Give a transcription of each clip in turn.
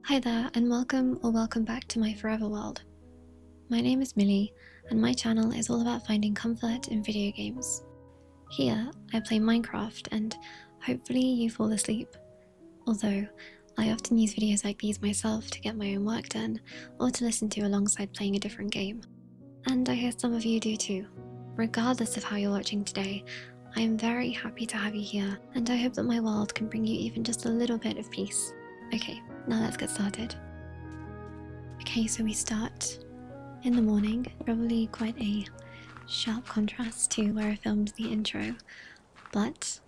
Hi there, and welcome back to my forever world. My name is Millie, and my channel is all about finding comfort in video games. Here, I play Minecraft, and hopefully you fall asleep. Although, I often use videos like these myself to get my own work done, or to listen to alongside playing a different game. And I hear some of you do too. Regardless of how you're watching today, I am very happy to have you here, and I hope that my world can bring you even just a little bit of peace. Okay, now let's get started. Okay, so we start in the morning, probably quite a sharp contrast to where I filmed the intro, but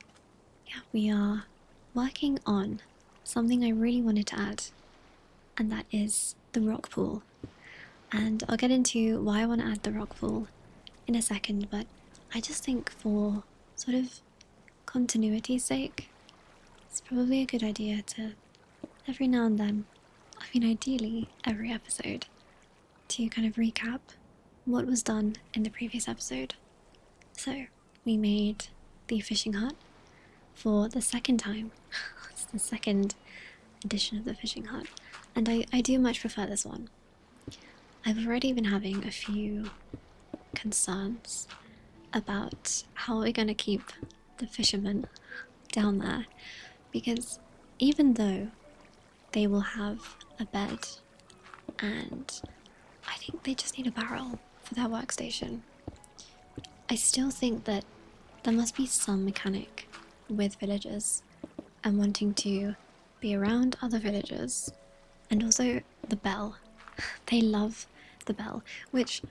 yeah, we are working on something I really wanted to add, and that is the rock pool. And I'll get into why I want to add the rock pool in a second, but I just think for sort of continuity's sake, it's probably a good idea to every now and then, I mean ideally every episode, to kind of recap what was done in the previous episode. So we made the fishing hut for the second time. It's the second edition of the fishing hut, and I do much prefer this one. I've already been having a few concerns about how we're going to keep the fishermen down there, because even though they will have a bed and I think they just need a barrel for their workstation, I still think that there must be some mechanic with villagers and wanting to be around other villagers, and also the bell. They love the bell, which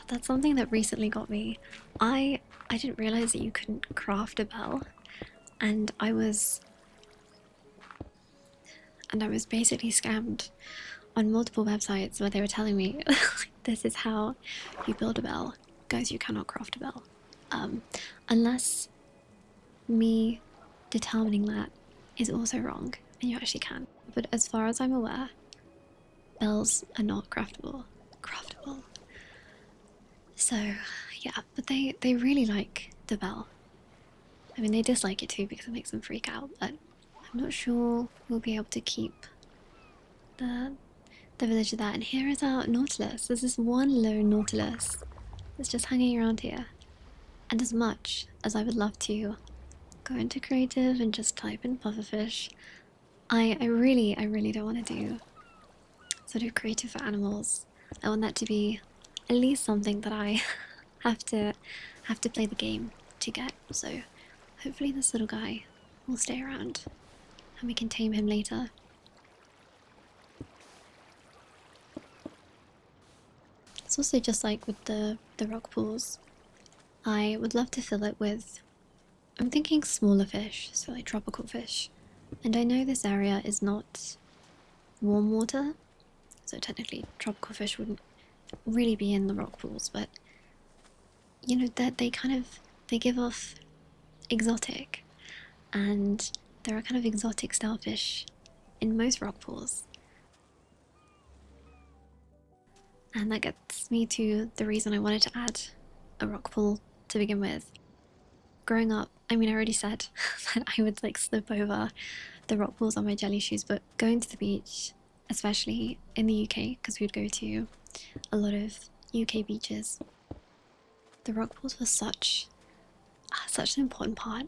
that's something that recently got me. I didn't realize that you couldn't craft a bell, and I was basically scammed on multiple websites where they were telling me this is how you build a bell. Guys, you cannot craft a bell. Unless me determining that is also wrong, and you actually can. But as far as I'm aware, bells are not craftable. So yeah, but they really like the bell. I mean, they dislike it too because it makes them freak out, but I'm not sure we'll be able to keep the villager there. And here is our Nautilus. There's this one lone Nautilus that's just hanging around here. And as much as I would love to go into creative and just type in pufferfish, I really don't want to do sort of creative for animals. I want that to be at least something that I have to play the game to get. So hopefully this little guy will stay around and we can tame him later. It's also just like with the rock pools. I would love to fill it with, I'm thinking smaller fish, so like tropical fish. And I know this area is not warm water, so technically tropical fish wouldn't really be in the rock pools, but you know that they give off exotic, and there are kind of exotic style fish in most rock pools. And that gets me to the reason I wanted to add a rock pool to begin with. Growing up, I mean, I already said that I would like slip over the rock pools on my jelly shoes, but going to the beach, especially in the UK, because we would go to a lot of UK beaches, the rock pools were such an important part.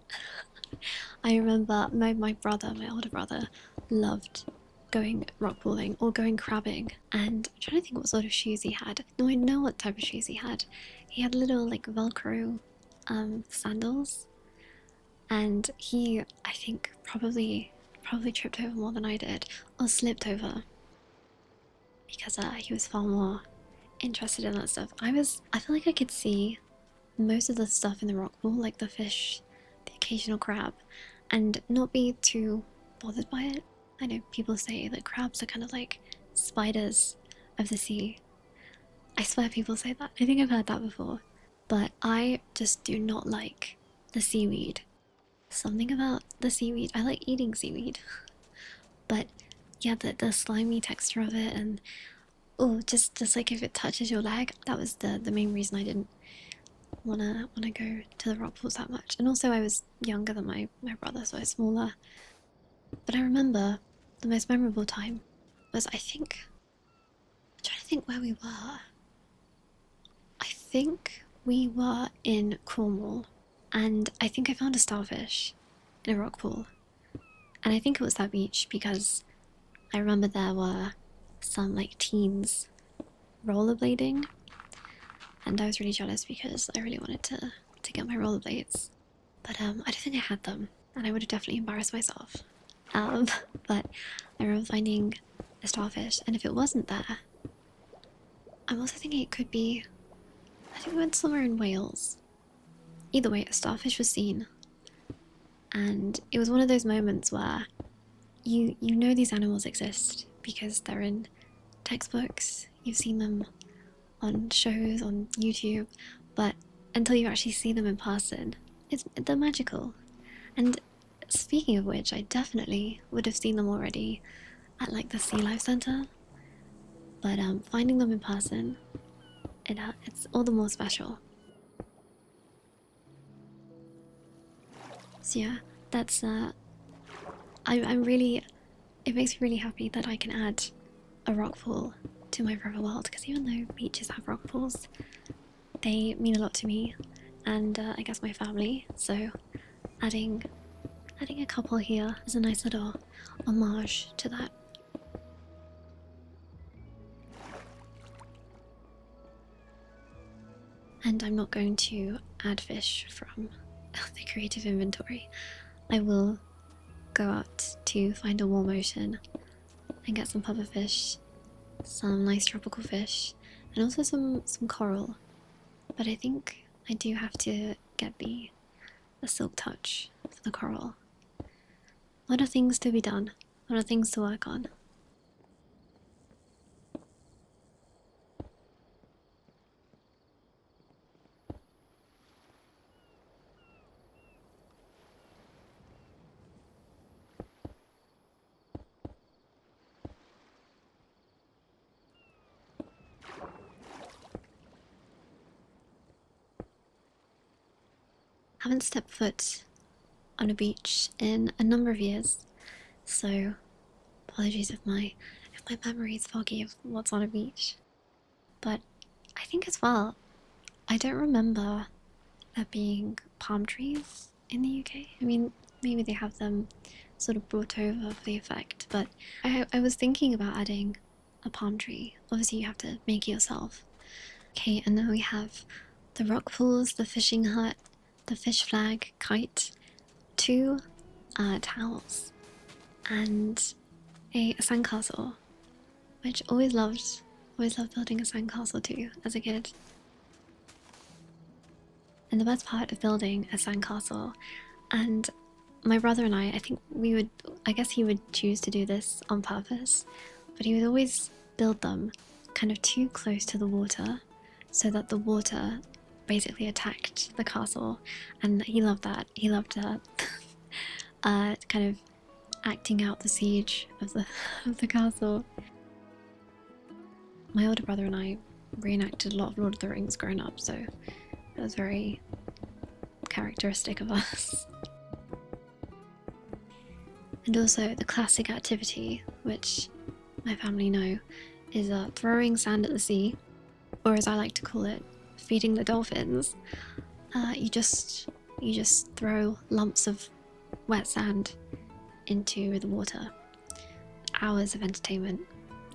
I remember my brother, my older brother, loved going rock pooling or going crabbing, and I'm trying to think what sort of shoes he had. No, I know what type of shoes he had. He had little like Velcro sandals, and he, I think, probably tripped over more than I did, or slipped over, because he was far more interested in that stuff. I feel like I could see most of the stuff in the rock pool, like the fish, the occasional crab, and not be too bothered by it. I know people say that crabs are kind of like spiders of the sea. I swear people say that. I think I've heard that before. But I just do not like the seaweed. Something about the seaweed. I like eating seaweed. But yeah, the slimy texture of it, and oh, just like if it touches your leg, that was the main reason I didn't wanna go to the rock pools that much. And also I was younger than my brother, so I was smaller. But I remember the most memorable time was, I think, I'm trying to think where we were. I think we were in Cornwall, and I think I found a starfish in a rock pool. And I think it was that beach because I remember there were some like teens rollerblading, and I was really jealous because I really wanted to get my rollerblades. But I don't think I had them, and I would have definitely embarrassed myself. Um, but I remember finding a starfish, and if it wasn't there, I'm also thinking it could be. I think we went somewhere in Wales. Either way, a starfish was seen, and it was one of those moments where you know these animals exist because they're in textbooks. You've seen them on shows on YouTube, but until you actually see them in person, they're magical. And speaking of which, I definitely would have seen them already at like the Sea Life Center, but finding them in person, it's all the more special. So yeah, that's I'm really. It makes me really happy that I can add a rock pool to my forever world because even though beaches have rock pools, they mean a lot to me and I guess my family. So adding a couple here is a nice little homage to that. And I'm not going to add fish from the creative inventory. I will go out to find a warm ocean and get some pufferfish, some nice tropical fish, and also some coral. But I think I do have to get the silk touch for the coral. A lot of things to be done, a lot of things to work on. Haven't stepped foot on a beach in a number of years, so apologies if my memory is foggy of what's on a beach. But I think as well, I don't remember there being palm trees in the UK. I mean, maybe they have them sort of brought over for the effect, but I was thinking about adding a palm tree. Obviously, you have to make it yourself. Okay, and then we have the rock pools, the fishing hut, the fish flag, kite, two towels, and a sandcastle, which always loved building a sandcastle too as a kid. And the best part of building a sandcastle, and my brother and I think I guess he would choose to do this on purpose, but he would always build them kind of too close to the water so that the water basically attacked the castle, and he loved that. He loved kind of acting out the siege of the castle. My older brother and I reenacted a lot of Lord of the Rings growing up, so it was very characteristic of us. And also the classic activity, which my family know, is throwing sand at the sea, or as I like to call it, feeding the dolphins. You just throw lumps of wet sand into the water. Hours of entertainment.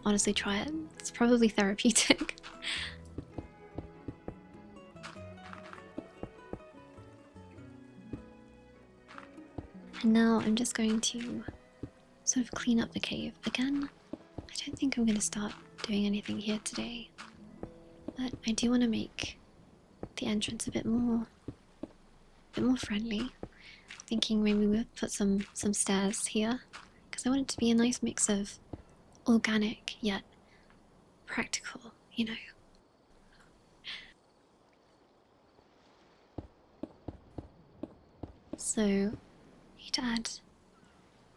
Honestly, try it. It's probably therapeutic. And now I'm just going to sort of clean up the cave. Again, I don't think I'm going to start doing anything here today, but I do want to make the entrance a bit more friendly. Thinking maybe we'll put some stairs here, because I want it to be a nice mix of organic yet practical, you know. So need to add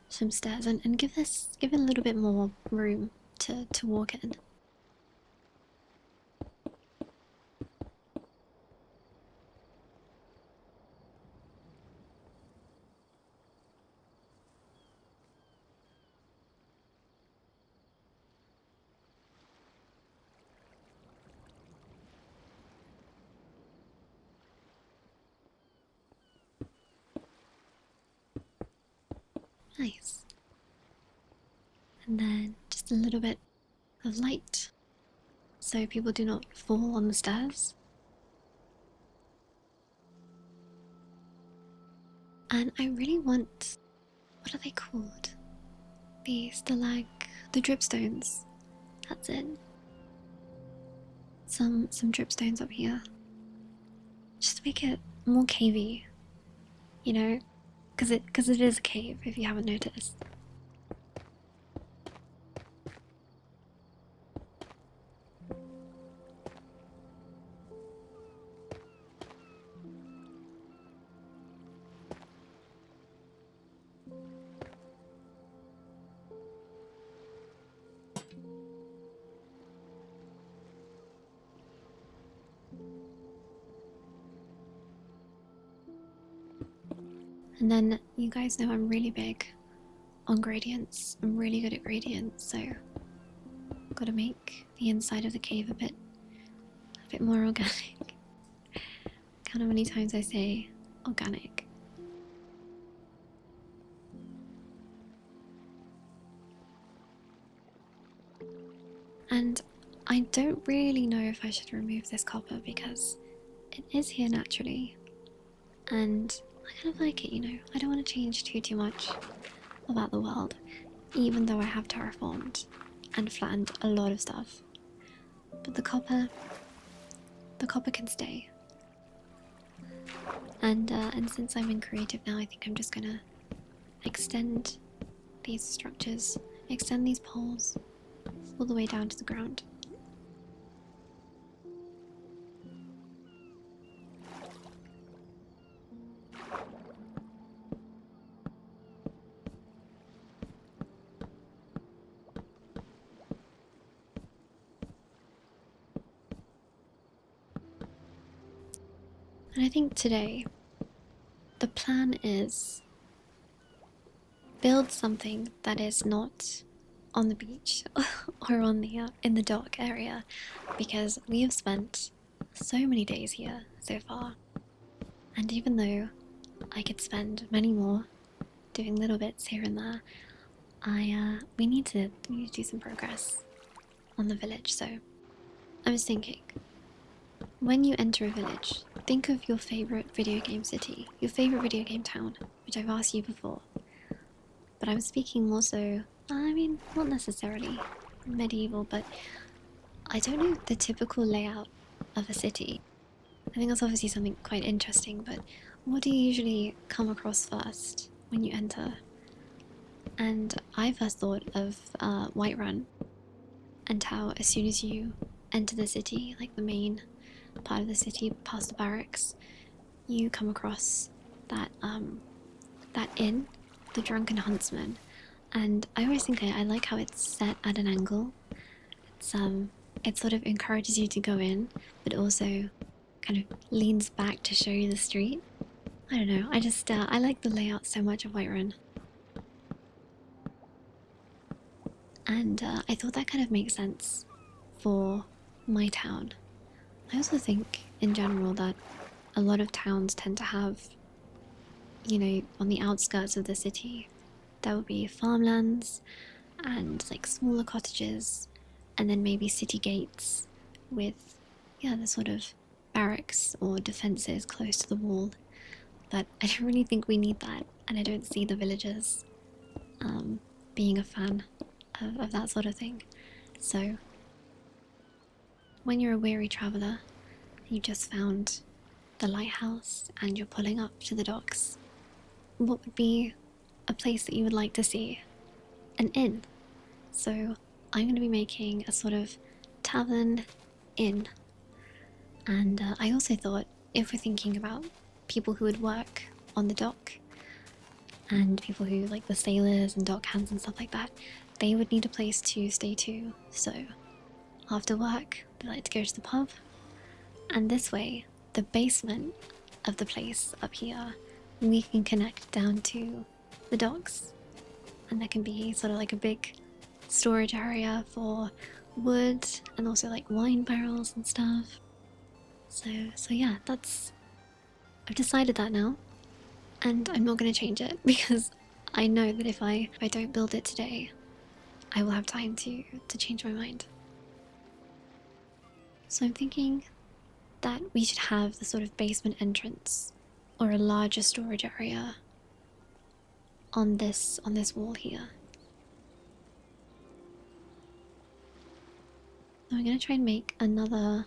some stairs and give it a little bit more room to walk in. Nice. And then just a little bit of light so people do not fall on the stairs. And I really want, what are they called? The dripstones. That's it. Some dripstones up here. Just to make it more cavey, you know? Because it is a cave, if you haven't noticed. And then you guys know I'm really big on gradients. I'm really good at gradients, so I've got to make the inside of the cave a bit more organic. Count how many times I say organic. And I don't really know if I should remove this copper because it is here naturally. And I kind of like it, you know. I don't want to change too much about the world, even though I have terraformed and flattened a lot of stuff. But the copper can stay. And since I'm in creative now, I think I'm just gonna extend these structures, extend these poles all the way down to the ground. And I think today, the plan is build something that is not on the beach or on the in the dock area, because we have spent so many days here so far, and even though I could spend many more doing little bits here and there, we need to do some progress on the village. So I was thinking, when you enter a village, think of your favorite video game city, your favorite video game town, which I've asked you before. But I'm speaking more so, I mean, not necessarily medieval, but I don't know the typical layout of a city. I think that's obviously something quite interesting, but what do you usually come across first when you enter? And I first thought of Whiterun, and how as soon as you enter the city, like the main part of the city, past the barracks, you come across that inn, the Drunken Huntsman. And I always think I like how it's set at an angle. It sort of encourages you to go in, but also kind of leans back to show you the street. I don't know, I like the layout so much of Whiterun. And I thought that kind of makes sense for my town. I also think, in general, that a lot of towns tend to have, you know, on the outskirts of the city, there will be farmlands and like smaller cottages, and then maybe city gates with, yeah, the sort of barracks or defences close to the wall. But I don't really think we need that, and I don't see the villagers being a fan of that sort of thing. So when you're a weary traveller, you just found the lighthouse and you're pulling up to the docks, what would be a place that you would like to see? An inn. So I'm going to be making a sort of tavern inn. And I also thought, if we're thinking about people who would work on the dock and people who, like the sailors and dock hands and stuff like that, they would need a place to stay too. So after work, they like to go to the pub, and this way, the basement of the place up here, we can connect down to the docks, and there can be sort of like a big storage area for wood and also like wine barrels and stuff. So yeah, I've decided that now, and I'm not going to change it because I know that if I don't build it today, I will have time to change my mind. So I'm thinking that we should have the sort of basement entrance or a larger storage area on this wall here. So I'm gonna try and make another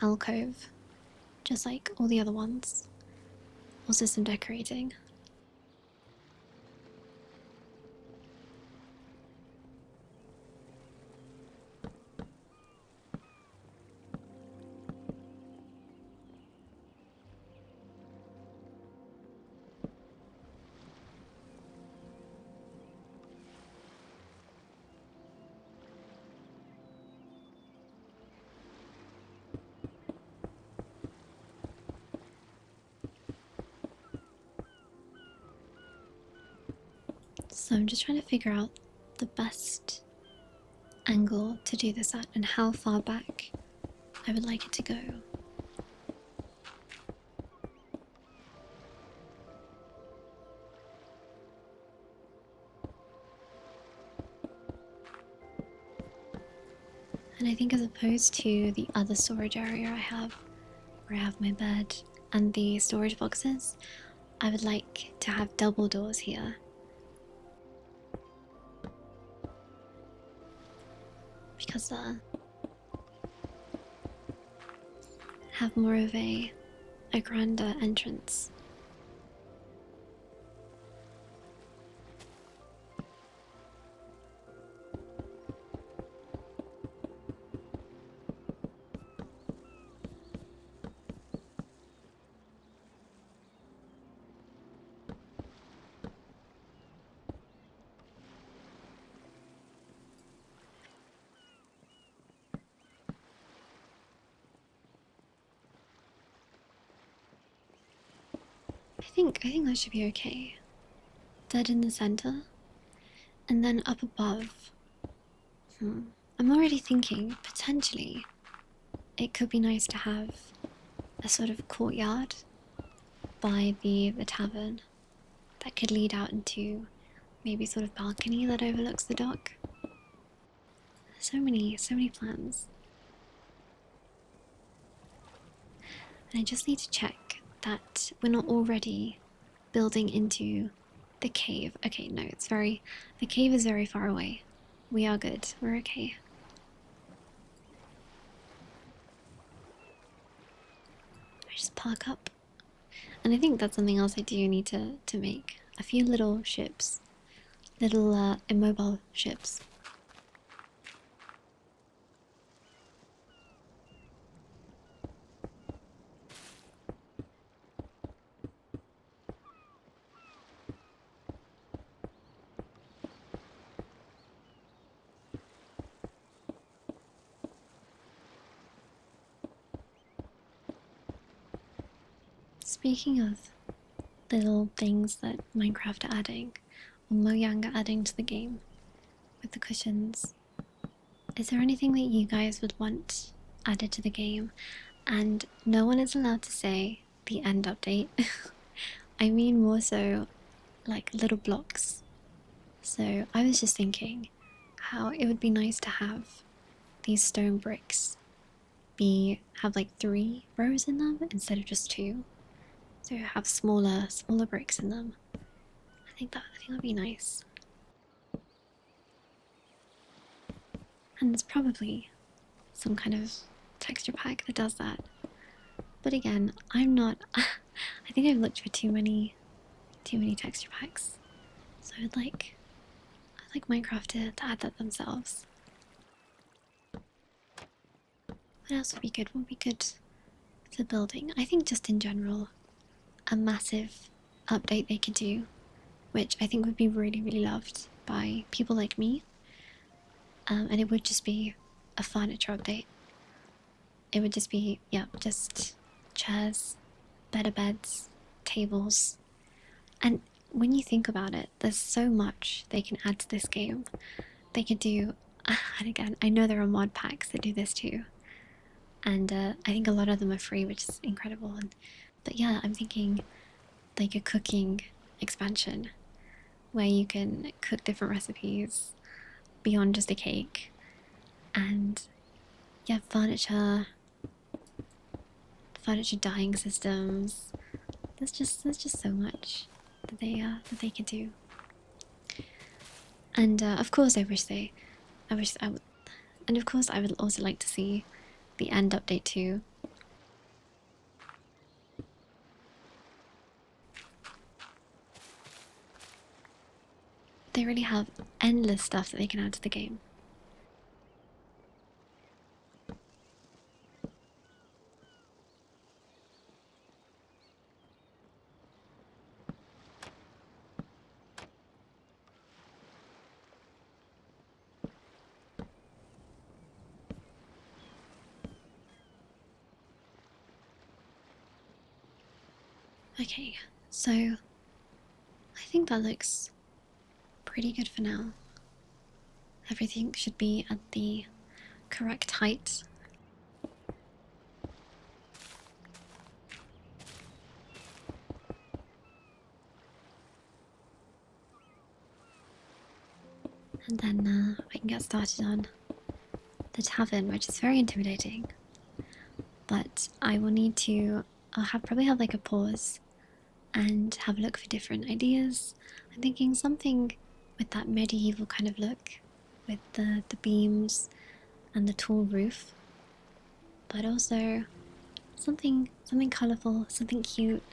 alcove, just like all the other ones. Also some decorating. So I'm just trying to figure out the best angle to do this at and how far back I would like it to go. And I think as opposed to the other storage area I have, where I have my bed and the storage boxes, I would like to have double doors here. Because have more of a grander entrance. I think that should be okay. Dead in the center, and then up above. I'm already thinking potentially it could be nice to have a sort of courtyard by the tavern that could lead out into maybe sort of balcony that overlooks the dock. So many plans. And I just need to check that we're not already building into the cave. Okay, no, the cave is very far away. We are good, we're okay. I just park up. And I think that's something else I do need to make. A few little ships. Little immobile ships. Speaking of little things that Minecraft are adding, or Mojang are adding to the game with the cushions, is there anything that you guys would want added to the game? And no one is allowed to say the end update. I mean more so like little blocks. So I was just thinking how it would be nice to have these stone bricks have like 3 rows in them instead of just 2. So have smaller bricks in them. I think that'd be nice. And there's probably some kind of texture pack that does that. But again, I'm not. I think I've looked for too many texture packs. So I'd like Minecraft to add that themselves. What else would be good? What would be good for building? I think just in general, a massive update they could do, which I think would be really, really loved by people like me. And it would just be a furniture update. It would just be, yeah, just chairs, better beds, tables. And when you think about it, there's so much they can add to this game. They could do, and again, I know there are mod packs that do this too. And I think a lot of them are free, which is incredible. But yeah, I'm thinking like a cooking expansion where you can cook different recipes beyond just a cake. And yeah, furniture dyeing systems. There's just so much that they could do. And of course, I wish I would, and of course, I would also like to see the end update too. They really have endless stuff that they can add to the game. Okay, so I think that looks pretty good for now. Everything should be at the correct height. And then I can get started on the tavern, which is very intimidating. But I will need to, probably have like a pause and have a look for different ideas. I'm thinking something with that medieval kind of look, with the beams and the tall roof, but also something colourful, something cute.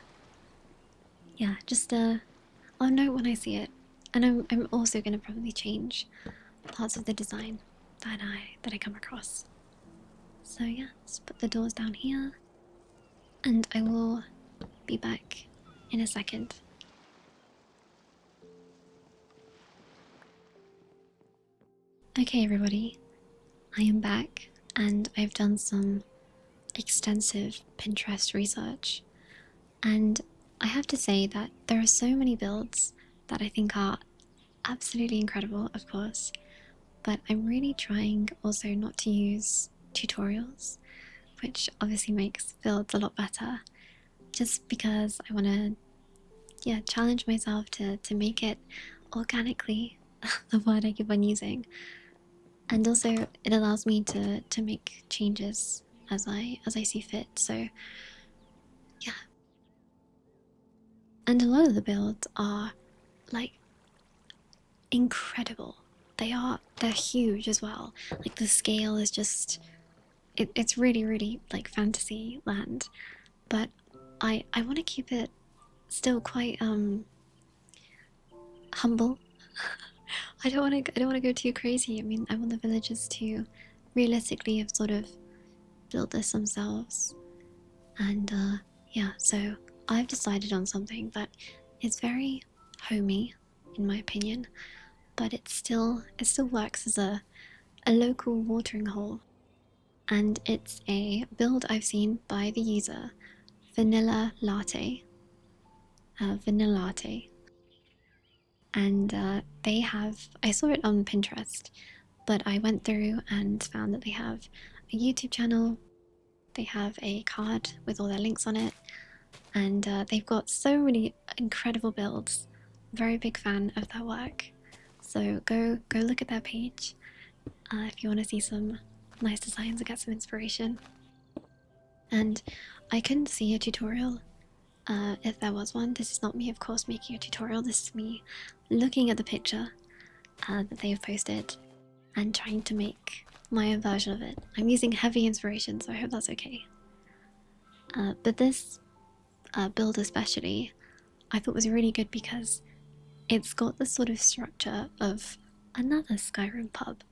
Yeah, just I'll know when I see it, and I'm also gonna probably change parts of the design that I come across. So yeah, let's put the doors down here, and I will be back in a second. Okay, everybody, I am back, and I've done some extensive Pinterest research, and I have to say that there are so many builds that I think are absolutely incredible, of course, but I'm really trying also not to use tutorials, which obviously makes builds a lot better, just because I want to, yeah, challenge myself to make it organically, the word I keep on using, and also it allows me to make changes as I see fit. So yeah, and a lot of the builds are like incredible. They're huge as well. Like the scale is just it's really like fantasy land, but I want to keep it still quite humble. I don't want to go too crazy. I mean, I want the villagers to realistically have sort of built this themselves. And yeah, so I've decided on something that is very homey, in my opinion, but it still works as a local watering hole. And it's a build I've seen by the user Vanilla Latte. Vanilla Latte. And I saw it on Pinterest, but I went through and found that they have a YouTube channel, they have a card with all their links on it, and they've got so many incredible builds. Very big fan of their work. So go look at their page if you want to see some nice designs and get some inspiration. And I couldn't see a tutorial if there was one. This is not me, of course, making a tutorial. This is me looking at the picture that they have posted and trying to make my own version of it. I'm using heavy inspiration, so I hope that's okay. But this build especially, I thought was really good because it's got the sort of structure of another Skyrim pub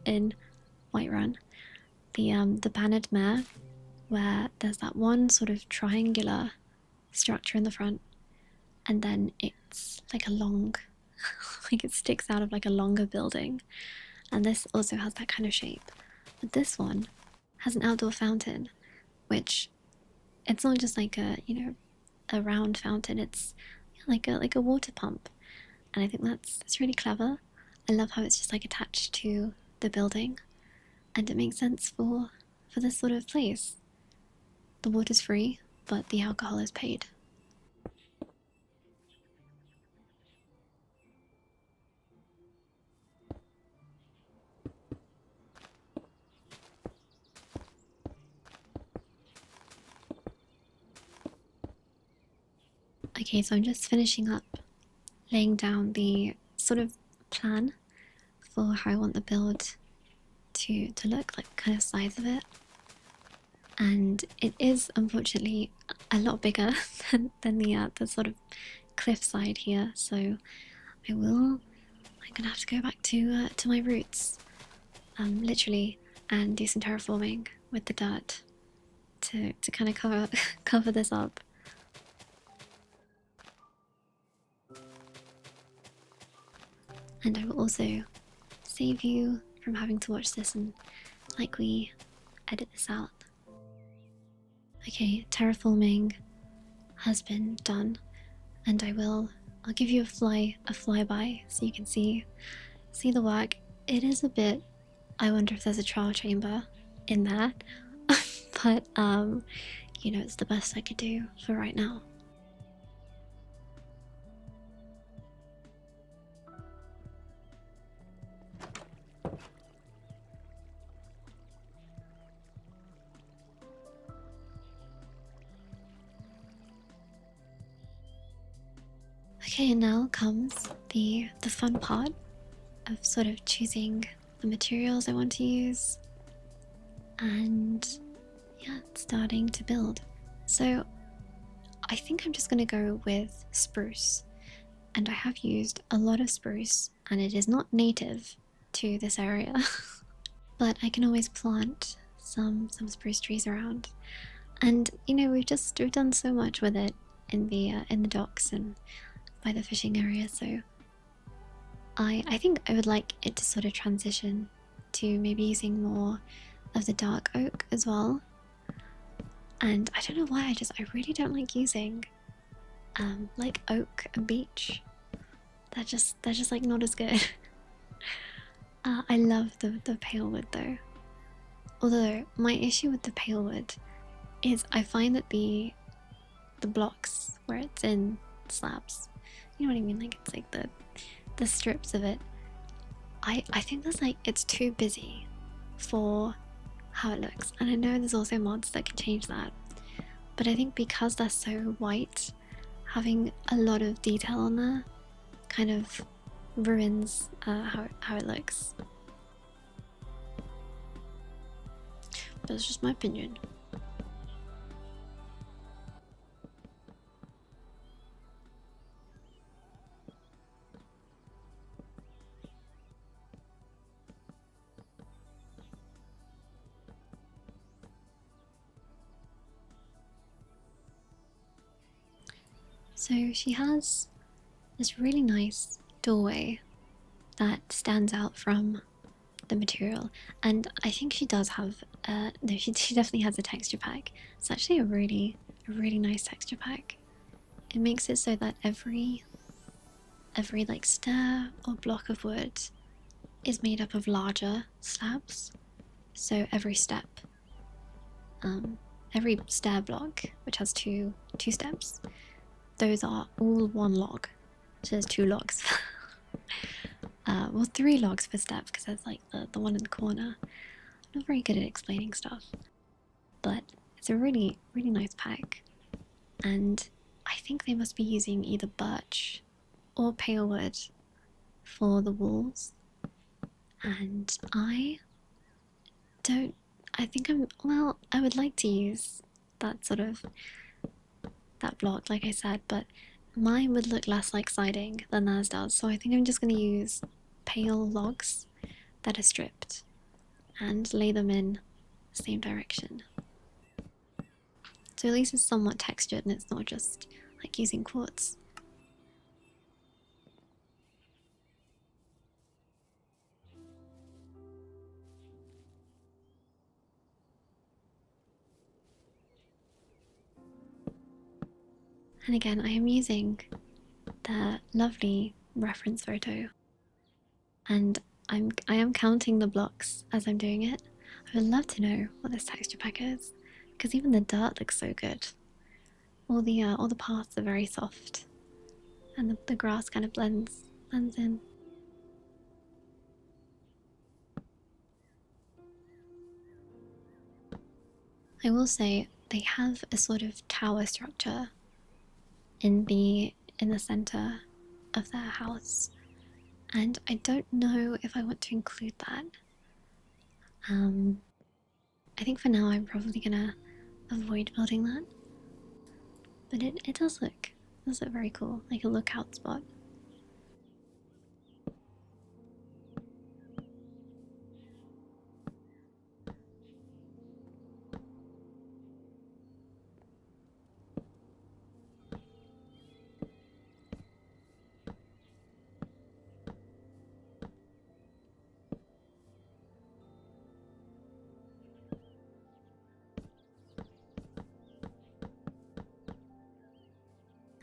in Whiterun. The Bannered Mare, where there's that one sort of triangular structure in the front, and then it's like a long, like it sticks out of like a longer building. And this also has that kind of shape. But this one has an outdoor fountain, which it's not just like a round fountain. It's like a water pump, and I think that's really clever. I love how it's just like attached to the building, and it makes sense for this sort of place. The water's free, but the alcohol is paid. Okay, so I'm just finishing up laying down the sort of plan for how I want the build to look, like kind of size of it. And it is unfortunately a lot bigger than the sort of cliffside here, so I'm gonna have to go back to my roots, literally, and do some terraforming with the dirt to kind of cover cover this up. And I will also save you from having to watch this and likely edit this out. Okay, terraforming has been done, and I'll give you a flyby so you can see the work. It is a bit, I wonder if there's a trial chamber in there, but you know, it's the best I could do for right now. Okay, and now comes the fun part of sort of choosing the materials I want to use and yeah, starting to build. So I think I'm just gonna go with spruce, and I have used a lot of spruce, and it is not native to this area, but I can always plant some spruce trees around. And you know, we've done so much with it in the docks and by the fishing area, so I think I would like it to sort of transition to maybe using more of the dark oak as well. And I don't know why, I really don't like using like oak and beech. They're just like not as good. I love the pale wood though. Although my issue with the pale wood is I find that the blocks where it's in slabs, you know what I mean, like it's like the strips of it, I think that's like it's too busy for how it looks. And I know there's also mods that can change that, but I think because they're so white, having a lot of detail on there kind of ruins how it looks. But it's just my opinion. So she has this really nice doorway that stands out from the material, and I think she does have no, she definitely has a texture pack. It's actually a really nice texture pack. It makes it so that every like stair or block of wood is made up of larger slabs. So every step, every stair block, which has two steps, those are all one log. So there's 2 logs. Well, 3 logs per step because there's like the one in the corner. I'm not very good at explaining stuff, but it's a really nice pack, and I think they must be using either birch or pale wood for the walls. And I don't. I think I'm. Well, I would like to use that sort of that block, like I said, but mine would look less like siding than theirs does. So I think I'm just going to use pale logs that are stripped and lay them in the same direction. So at least it's somewhat textured and it's not just like using quartz. And again, I am using the lovely reference photo, and I am counting the blocks as I'm doing it. I would love to know what this texture pack is, because even the dirt looks so good. All the paths are very soft, and the grass kind of blends in. I will say they have a sort of tower structure in the center of their house, and I don't know if I want to include that. I think for now I'm probably gonna avoid building that, but it does look very cool, like a lookout spot.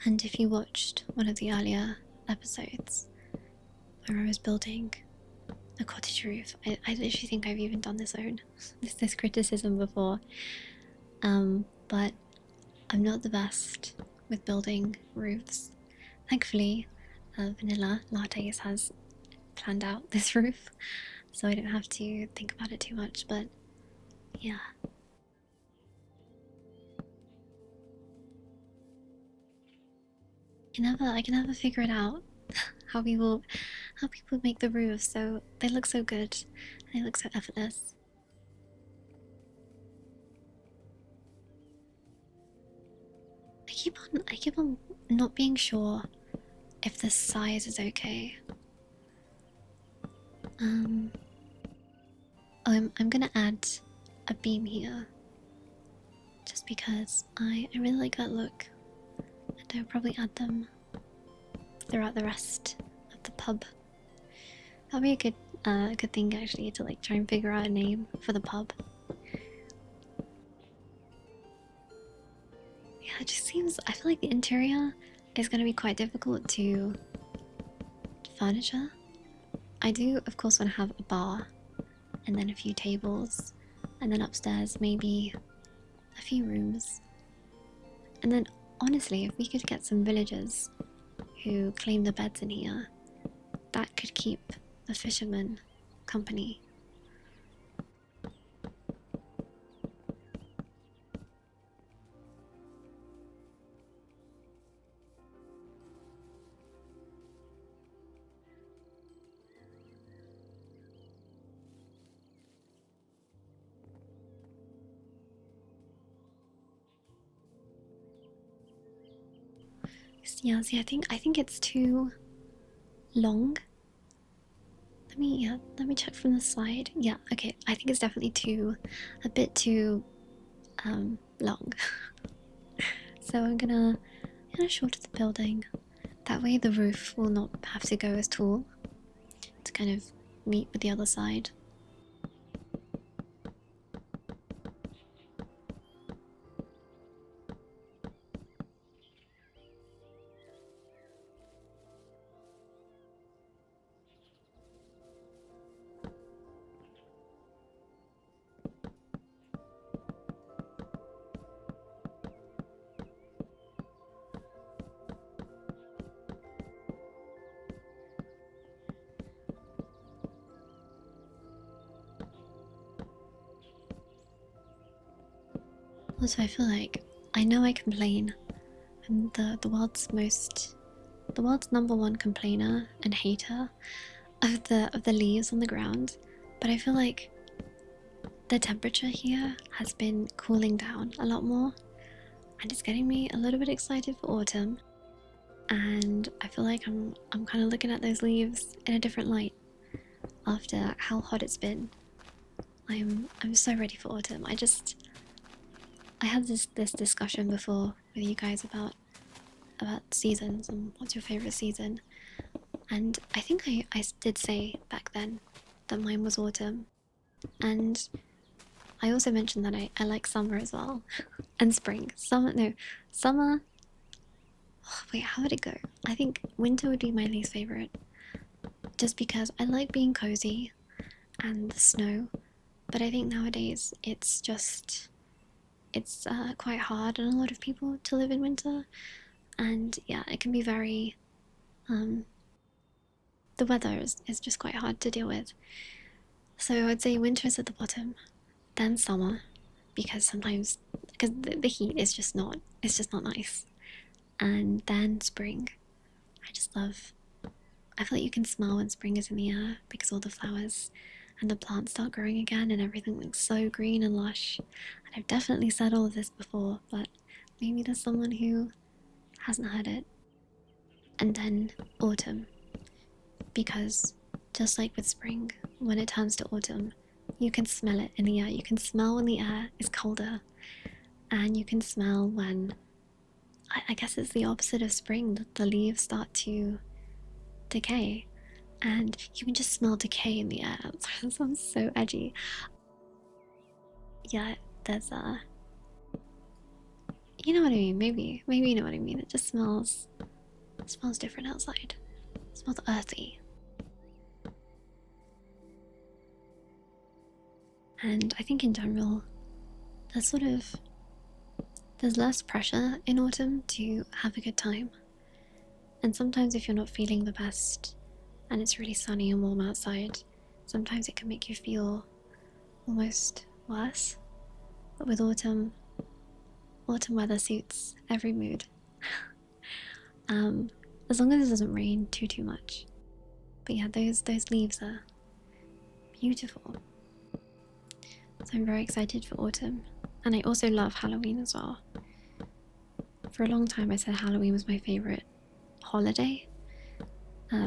And if you watched one of the earlier episodes where I was building a cottage roof, I literally think I've even done this criticism before. But I'm not the best with building roofs. Thankfully, Vanilla Lattes has planned out this roof, so I don't have to think about it too much. But yeah, I can never figure it out how people make the roofs so they look so good, they look so effortless. I keep on not being sure if the size is okay. I'm gonna add a beam here, just because I really like that look, and I'll probably add them throughout the rest of the pub. That'll be a good thing actually to like try and figure out a name for the pub. Yeah, it just seems. I feel like the interior is gonna be quite difficult to furniture. I do, of course, want to have a bar, and then a few tables, and then upstairs maybe a few rooms. And then, honestly, if we could get some villagers who claim the beds in here, that could keep the fishermen company. Yeah, see, I think it's too long. Let me check from the side. Yeah, okay. I think it's definitely a bit too long. So I'm gonna shorten the building. That way the roof will not have to go as tall to kind of meet with the other side. Also, I feel like I know I complain. I'm the world's number one complainer and hater of the leaves on the ground, but I feel like the temperature here has been cooling down a lot more, and it's getting me a little bit excited for autumn. And I feel like I'm kind of looking at those leaves in a different light after how hot it's been. I'm so ready for autumn. I had this discussion before with you guys about seasons and what's your favorite season, and I think I did say back then that mine was autumn, and I also mentioned that I like summer as well, and spring. Summer. Oh, wait, how would it go? I think winter would be my least favorite, just because I like being cozy and the snow, but I think nowadays it's quite hard on a lot of people to live in winter, and yeah, it can be very the weather is just quite hard to deal with. So I'd say winter is at the bottom, then summer, because sometimes because the heat is just not nice, and then spring. I feel like you can smell when spring is in the air because all the flowers and the plants start growing again and everything looks so green and lush. And I've definitely said all of this before, but maybe there's someone who hasn't heard it. And then autumn, because just like with spring, when it turns to autumn, you can smell it in the air. You can smell when the air is colder, and you can smell when, I guess it's the opposite of spring, that the leaves start to decay, and you can just smell decay in the air. That sounds so edgy. Yeah, there's you know what I mean. Maybe you know what I mean. It just smells different outside. It smells earthy. And I think in general, there's less pressure in autumn to have a good time. And sometimes if you're not feeling the best and it's really sunny and warm outside, sometimes it can make you feel almost worse. But with autumn weather suits every mood. As long as it doesn't rain too much. But yeah, those leaves are beautiful. So I'm very excited for autumn. And I also love Halloween as well. For a long time I said Halloween was my favourite holiday.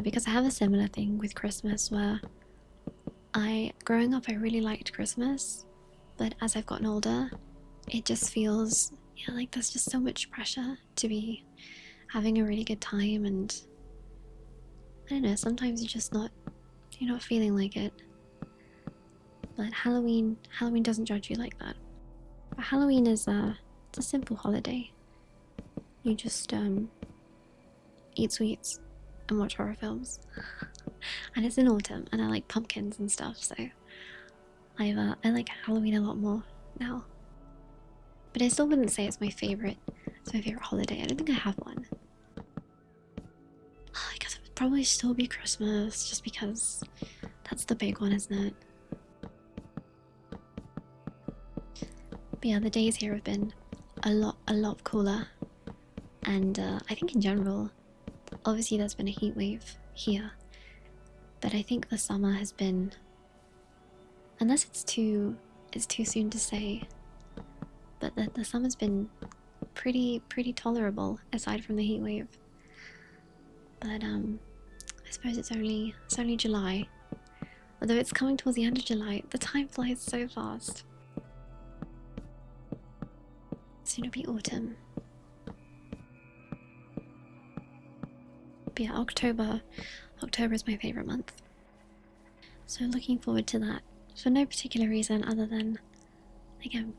Because I have a similar thing with Christmas where growing up I really liked Christmas, but as I've gotten older, it just feels like there's just so much pressure to be having a really good time, and I don't know, sometimes you're not feeling like it. But Halloween doesn't judge you like that. But Halloween is it's a simple holiday. You just eat sweets and watch horror films. And it's in autumn and I like pumpkins and stuff, so I like Halloween a lot more now. But I still wouldn't say it's my favorite holiday. I don't think I have one. I guess it would probably still be Christmas, just because that's the big one, isn't it? But yeah, the days here have been a lot cooler, and I think in general, obviously there's been a heat wave here, but I think the summer has been, unless it's too soon to say, but the summer's been pretty tolerable aside from the heat wave. But I suppose it's only July, although it's coming towards the end of July. The time flies so fast. Soon it'll be autumn. But yeah, October is my favourite month. So looking forward to that for no particular reason other than, again,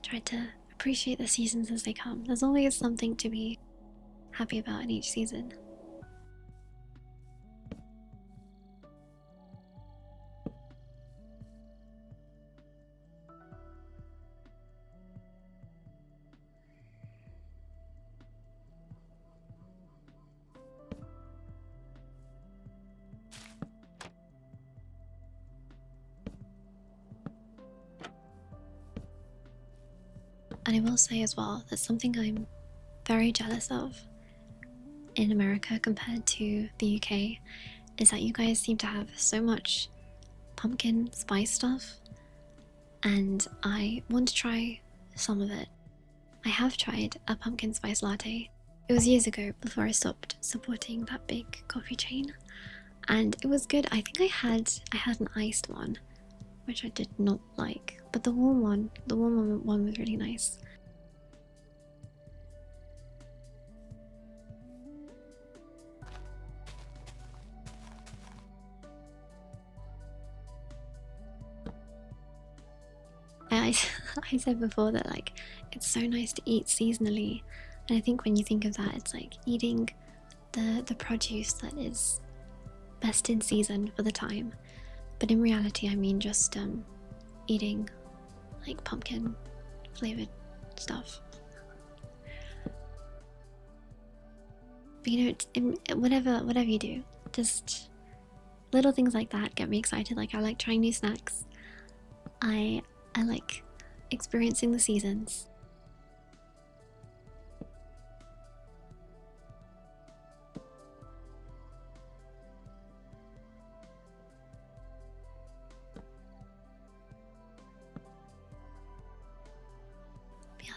try to appreciate the seasons as they come. There's always something to be happy about in each season. And I will say as well that something I'm very jealous of in America compared to the UK is that you guys seem to have so much pumpkin spice stuff, and I want to try some of it. I have tried a pumpkin spice latte. It was years ago before I stopped supporting that big coffee chain, and it was good. I think I had an iced one, which I did not like, but the warm one was really nice. I said before that like it's so nice to eat seasonally, and I think when you think of that, it's like eating the produce that is best in season for the time. But in reality, I mean just eating like pumpkin flavored stuff. But you know, whatever you do, just little things like that get me excited. Like I like trying new snacks. I like experiencing the seasons.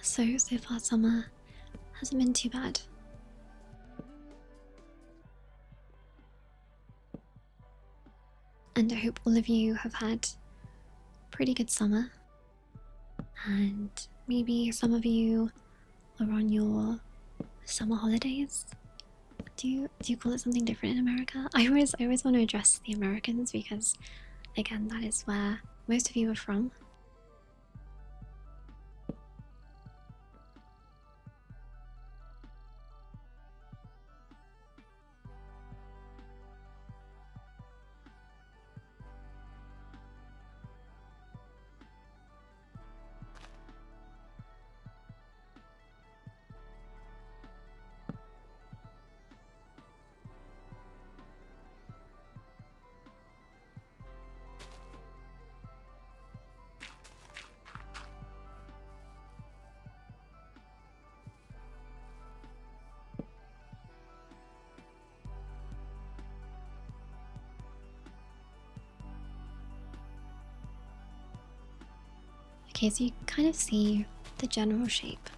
So far summer hasn't been too bad. And I hope all of you have had a pretty good summer. And maybe some of you are on your summer holidays. Do you call it something different in America? I always want to address the Americans because, again, that is where most of you are from. Okay, so you kind of see the general shape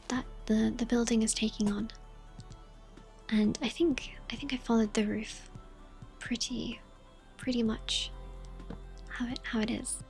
that the building is taking on. And I think I followed the roof pretty much how it is.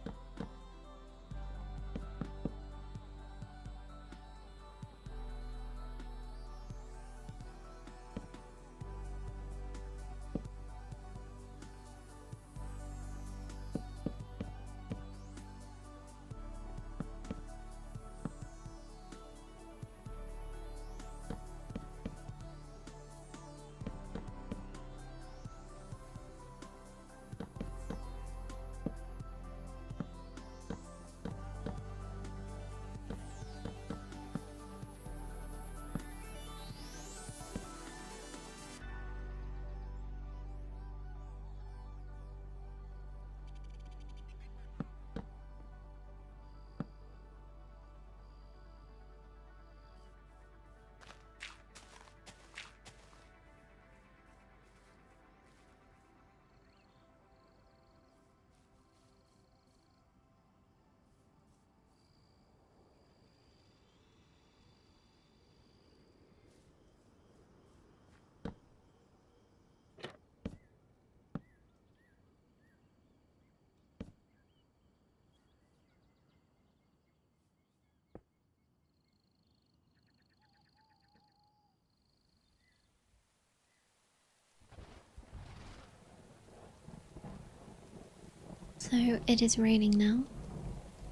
So it is raining now,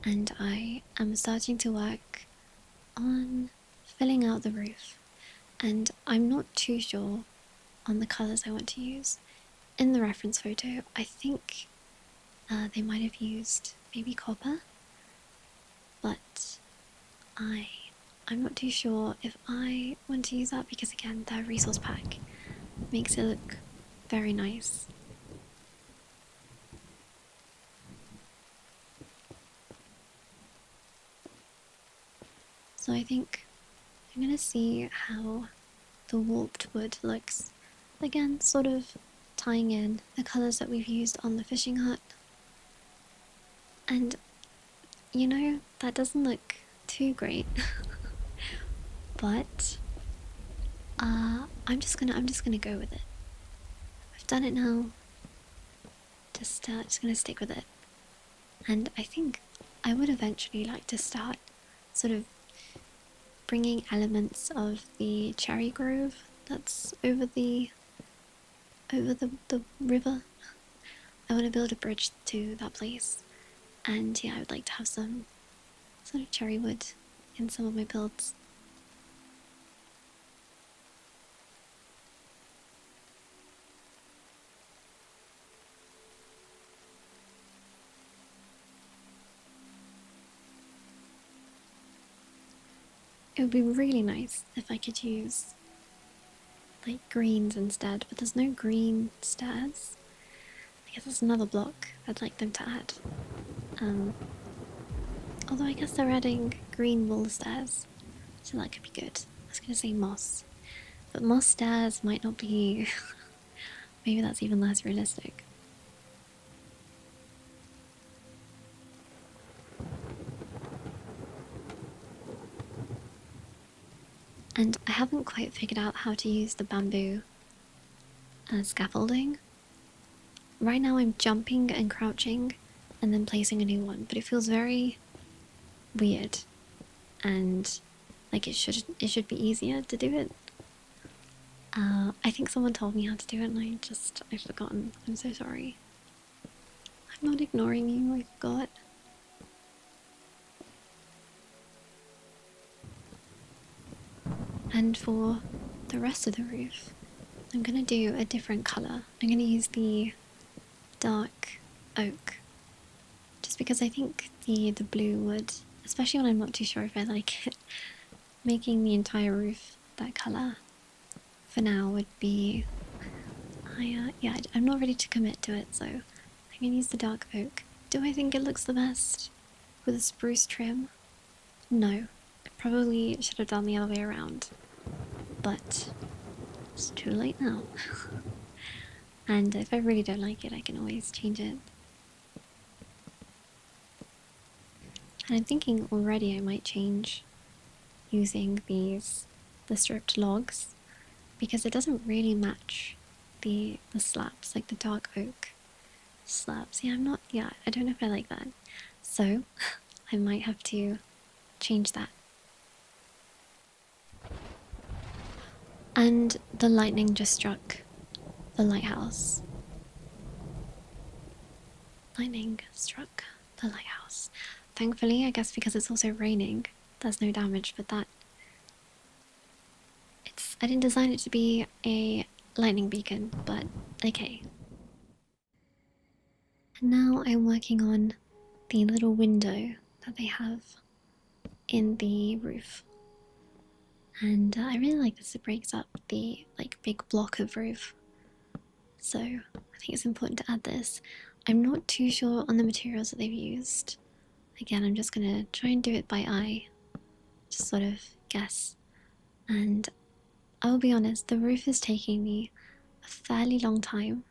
and I am starting to work on filling out the roof. And I'm not too sure on the colours I want to use. In the reference photo, I think they might have used maybe copper, but I'm not too sure if I want to use that because, again, the resource pack makes it look very nice. So I think I'm gonna see how the warped wood looks. Again, sort of tying in the colours that we've used on the fishing hut. And you know, that doesn't look too great. But I'm just gonna go with it. I've done it now. Just gonna stick with it. And I think I would eventually like to start sort of bringing elements of the cherry grove that's over the river. I want to build a bridge to that place, and yeah, I would like to have some sort of cherry wood in some of my builds. It would be really nice if I could use like greens instead, but there's no green stairs. I guess that's another block I'd like them to add. Although I guess they're adding green wool stairs, so that could be good. I was gonna say moss, but moss stairs might not be. Maybe that's even less realistic. And I haven't quite figured out how to use the bamboo scaffolding. Right now I'm jumping and crouching and then placing a new one, but it feels very weird, and like it should be easier to do it. I think someone told me how to do it and I've forgotten. I'm so sorry. I'm not ignoring you, I forgot. And for the rest of the roof, I'm gonna do a different colour. I'm gonna use the dark oak, just because I think the blue would, especially when I'm not too sure if I like it, making the entire roof that colour for now would be... yeah, I'm not ready to commit to it, so I'm gonna use the dark oak. Do I think it looks the best with a spruce trim? No. I probably should have done the other way around. But it's too late now. And if I really don't like it, I can always change it. And I'm thinking already I might change using the stripped logs, because it doesn't really match the slabs, like the dark oak slabs. Yeah, I don't know if I like that. So I might have to change that. And the lightning just struck the lighthouse. Lightning struck the lighthouse. Thankfully, I guess because it's also raining, there's no damage, but I didn't design it to be a lightning beacon, but okay. And now I'm working on the little window that they have in the roof. And I really like this, it breaks up the big block of roof. So I think it's important to add this. I'm not too sure on the materials that they've used. Again, I'm just gonna try and do it by eye, just sort of guess. And I'll be honest, the roof is taking me a fairly long time,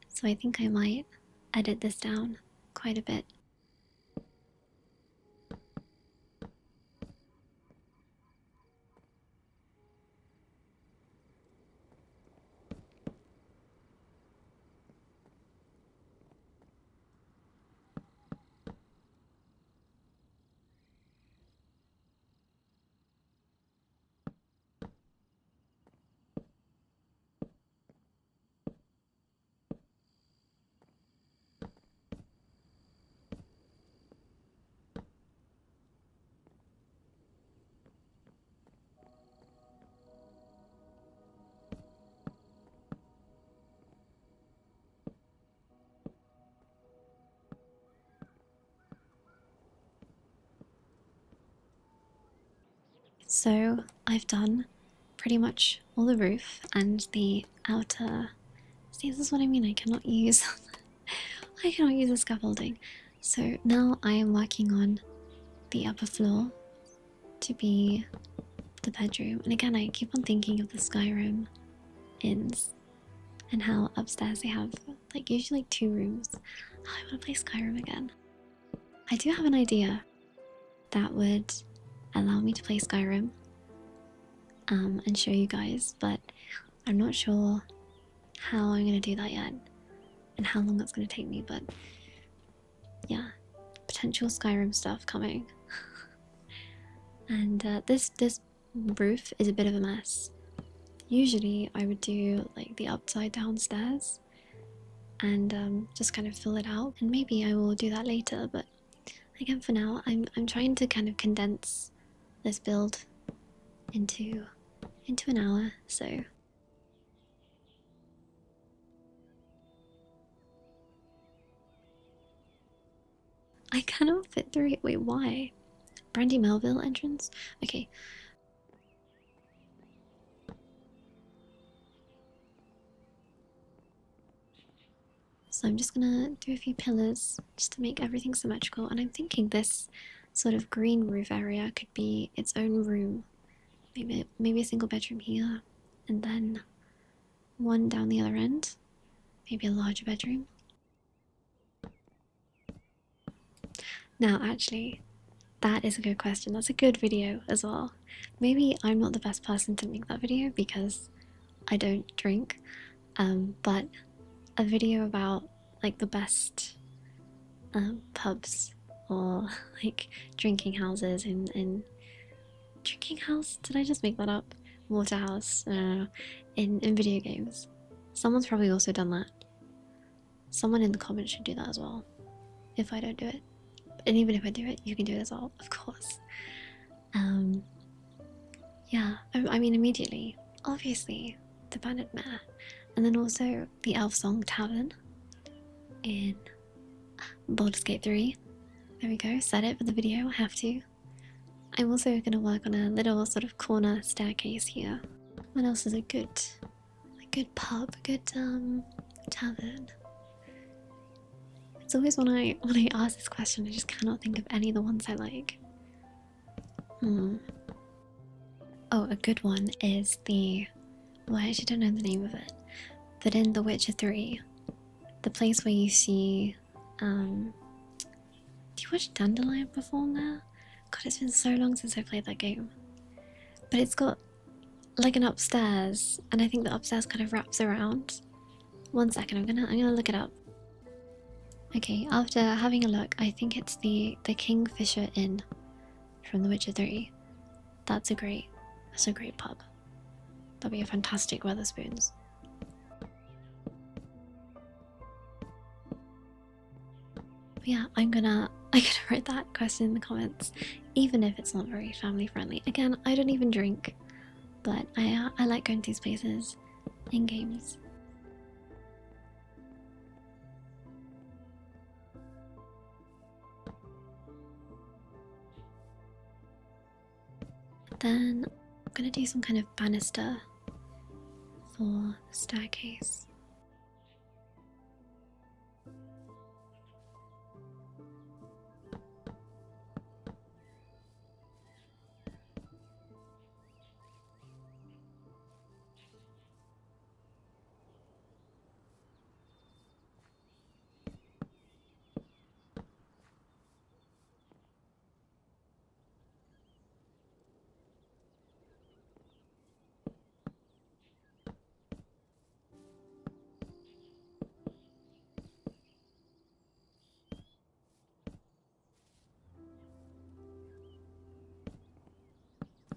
so I think I might edit this down quite a bit. So I've done pretty much all the roof and the outer... See, this is what I mean, I cannot use the scaffolding. So now I am working on the upper floor to be the bedroom. And again, I keep on thinking of the Skyrim inns and how upstairs they have usually 2 rooms. Oh, I want to play Skyrim again. I do have an idea that would allow me to play Skyrim and show you guys, but I'm not sure how I'm going to do that yet and how long that's going to take me, but yeah, potential Skyrim stuff coming. And this roof is a bit of a mess. Usually I would do the upside down stairs and just kind of fill it out, and maybe I will do that later, but again for now I'm trying to kind of condense this build into an hour, so I cannot fit through it. Wait, why? Brandy Melville entrance? Okay. So I'm just gonna do a few pillars just to make everything symmetrical, and I'm thinking this sort of green roof area could be its own room. Maybe a single bedroom here, and then one down the other end. Maybe a larger bedroom. Now, actually, That is a good question. That's a good video as well. Maybe I'm not the best person to make that video because I don't drink, but a video about like the best pubs or like drinking houses in drinking house? Did I just make that up? Water house? In video games. Someone's probably also done that. Someone in the comments should do that as well. If I don't do it. And even if I do it, you can do it as well, of course. Yeah, I mean immediately. Obviously, the Bandit Mare. And then also the elf song Tavern in Baldur's Gate 3. There we go, set it for the video, I have to. I'm also going to work on a little sort of corner staircase here. What else is a good pub, a good tavern? It's always when I ask this question, I just cannot think of any of the ones I like. Oh, a good one is well, I actually don't know the name of it, but in The Witcher 3, the place where you see, do you watch Dandelion perform there? God, it's been so long since I played that game. But it's got like an upstairs, and I think the upstairs kind of wraps around. One second, I'm gonna look it up. Okay, after having a look, I think it's the Kingfisher Inn from The Witcher 3. That's a great pub. That'll be a fantastic Weatherspoons. But yeah, I'm gonna write that question in the comments, even if it's not very family friendly. Again, I don't even drink, but I like going to these places in games. Then I'm gonna do some kind of banister for the staircase.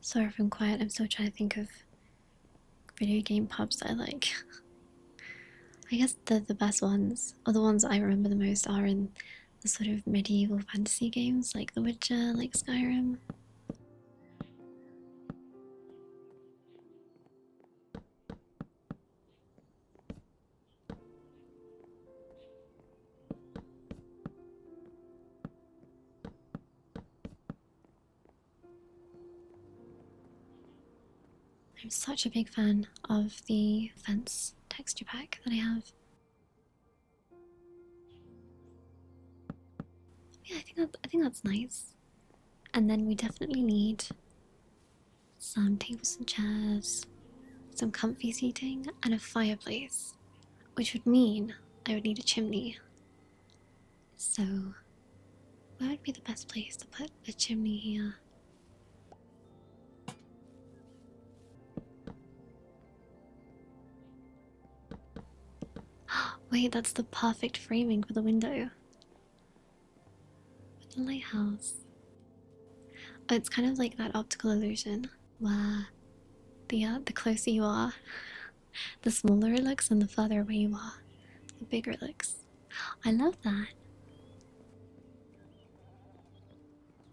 Sorry if I'm quiet, I'm still trying to think of video game pubs that I like. I guess the best ones, or the ones I remember the most, are in the sort of medieval fantasy games like The Witcher, like Skyrim. I'm such a big fan of the fence texture pack that I have. Yeah, I think that's nice. And then we definitely need some tables and chairs, some comfy seating, and a fireplace, which would mean I would need a chimney. So, where would be the best place to put a chimney here? Wait, that's the perfect framing for the window. With the lighthouse. Oh, it's kind of like that optical illusion where the closer you are, the smaller it looks, and the further away you are, the bigger it looks. I love that.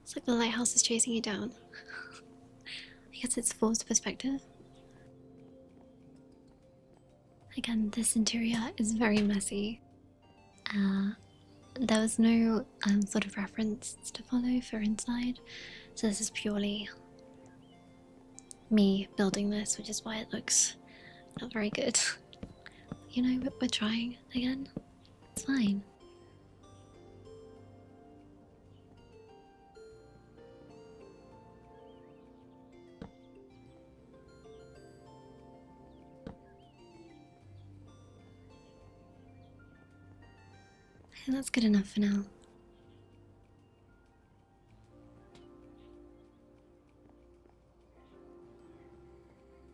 It's like the lighthouse is chasing you down. I guess it's forced perspective. Again, this interior is very messy. There was no sort of reference to follow for inside, so this is purely me building this, which is why it looks not very good. You know, we're trying again. It's fine. I think that's good enough for now.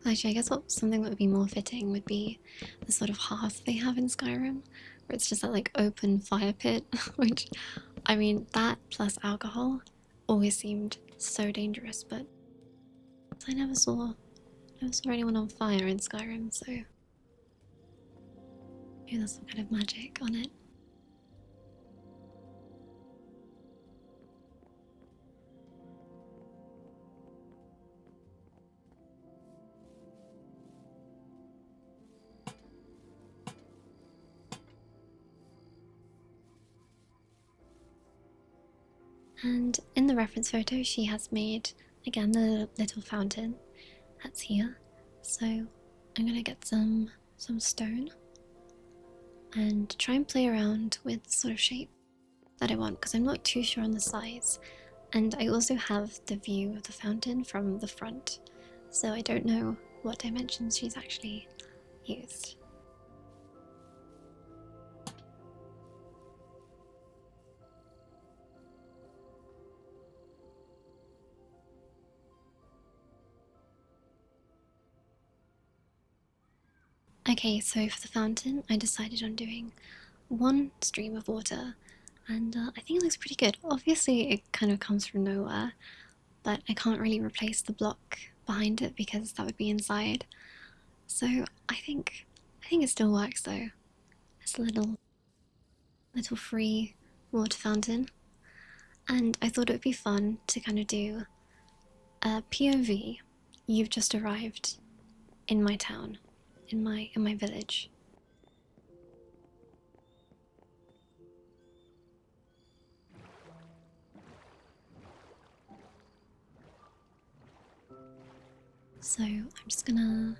Actually, I guess something that would be more fitting would be the sort of hearth they have in Skyrim, where it's just that like open fire pit, which, I mean, that plus alcohol always seemed so dangerous, but I never saw anyone on fire in Skyrim, so maybe there's some kind of magic on it. And in the reference photo, she has made, again, the little fountain that's here. So I'm gonna get some stone and try and play around with the sort of shape that I want, because I'm not too sure on the size. And I also have the view of the fountain from the front, so I don't know what dimensions she's actually used. Okay, so for the fountain, I decided on doing one stream of water, and I think it looks pretty good. Obviously, it kind of comes from nowhere, but I can't really replace the block behind it because that would be inside. So I think it still works though. It's a little free water fountain, and I thought it would be fun to kind of do a POV. You've just arrived in my town, in my village. So I'm just gonna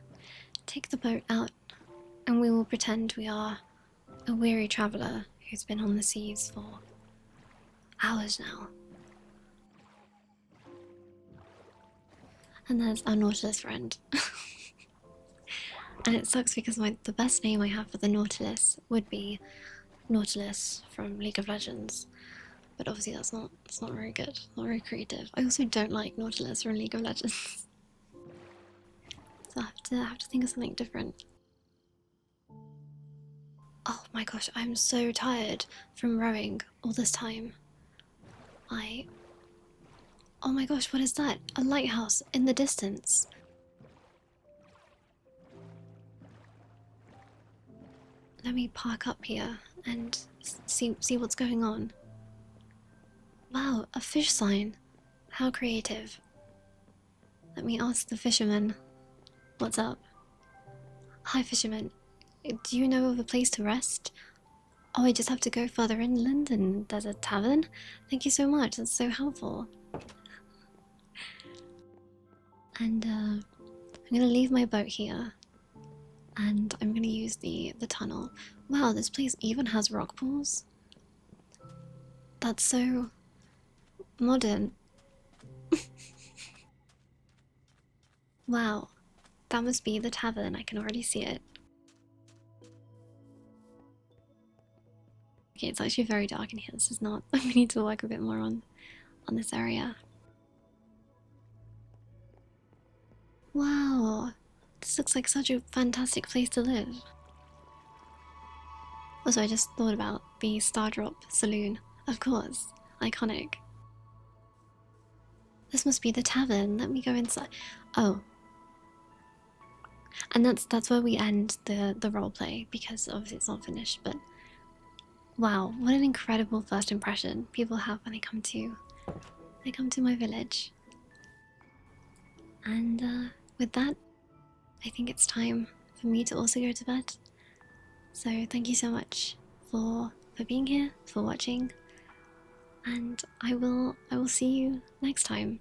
take the boat out, and we will pretend we are a weary traveller who's been on the seas for hours now. And there's our Nautilus friend. And it sucks because the best name I have for the Nautilus would be Nautilus from League of Legends. But obviously that's not very good, not very creative. I also don't like Nautilus from League of Legends. So I have to think of something different. Oh my gosh, I'm so tired from rowing all this time. Oh my gosh, what is that? A lighthouse in the distance. Let me park up here and see what's going on. Wow, a fish sign. How creative. Let me ask the fisherman. What's up? Hi, fisherman. Do you know of a place to rest? Oh, I just have to go further inland and there's a tavern? Thank you so much, that's so helpful. And I'm gonna leave my boat here and I'm gonna use the tunnel. Wow, this place even has rock pools? That's so modern. Wow, that must be the tavern, I can already see it. Okay, it's actually very dark in here, this is not, we need to work a bit more on this area. Wow, this looks like such a fantastic place to live. Also, I just thought about the Stardrop Saloon. Of course, iconic. This must be the tavern. Let me go inside. Oh, and that's where we end the roleplay because obviously it's not finished. But wow, what an incredible first impression people have when they come to my village. And with that, I think it's time for me to also go to bed. So thank you so much for being here, for watching, and I will see you next time.